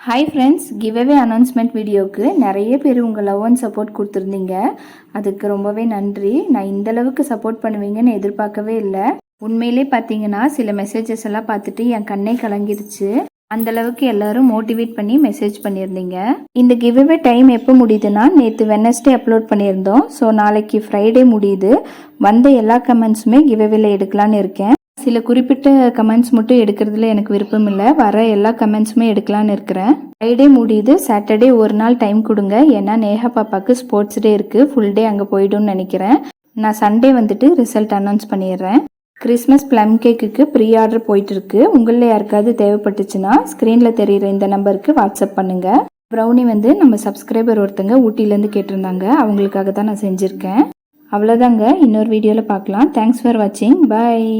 Hi friends, giveaway announcement வீடியோவுக்கு நிறைய பேர் உங்கள் லவ் அண்ட் சப்போர்ட் கொடுத்துருந்தீங்க. அதுக்கு ரொம்பவே நன்றி. நான் இந்தளவுக்கு சப்போர்ட் பண்ணுவீங்கன்னு எதிர்பார்க்கவே இல்லை. உண்மையிலே பார்த்தீங்கன்னா சில மெசேஜஸ் எல்லாம் பார்த்துட்டு என் கண்ணே கலங்கிருச்சு. அந்தளவுக்கு எல்லாரும் மோட்டிவேட் பண்ணி மெசேஜ் பண்ணியிருந்தீங்க. இந்த கிவ்அவே டைம் எப்போ முடியுதுன்னா, நேற்று வெட்னஸ்டே அப்லோட் பண்ணியிருந்தோம். ஸோ நாளைக்கு ஃப்ரைடே முடியுது. வந்த எல்லா கமெண்ட்ஸுமே கிவ்அவேல எடுக்கலான்னு இருக்கேன். சில குறிப்பிட்ட கமெண்ட்ஸ் மட்டும் எடுக்கிறதுல எனக்கு விருப்பம் இல்லை. வர எல்லா கமெண்ட்ஸுமே எடுக்கலான்னு இருக்கிறேன். ஃப்ரைடே முடியுது. சாட்டர்டே ஒரு நாள் டைம் கொடுங்க. ஏன்னா நேஹா பாப்பாவுக்கு ஸ்போர்ட்ஸ் டே இருக்குது. ஃபுல் டே அங்கே போய்டும்னு நினைக்கிறேன். நான் சண்டே வந்துட்டு ரிசல்ட் அனௌன்ஸ் பண்ணிடுறேன். கிறிஸ்மஸ் ப்ளம் கேக்குக்கு ப்ரீ ஆர்டர் போயிட்டுருக்கு. உங்களில் யாருக்காவது தேவைப்பட்டுச்சுன்னா ஸ்க்ரீனில் தெரிகிற இந்த நம்பருக்கு வாட்ஸ்அப் பண்ணுங்கள். ப்ரௌனி வந்து நம்ம சப்ஸ்கிரைபர் ஒருத்தங்க ஊட்டிலேருந்து கேட்டிருந்தாங்க. அவங்களுக்காக தான் நான் செஞ்சுருக்கேன். அவ்வளோதாங்க. இன்னொரு வீடியோவில் பார்க்கலாம். தேங்க்ஸ் ஃபார் வாட்சிங். பாய்.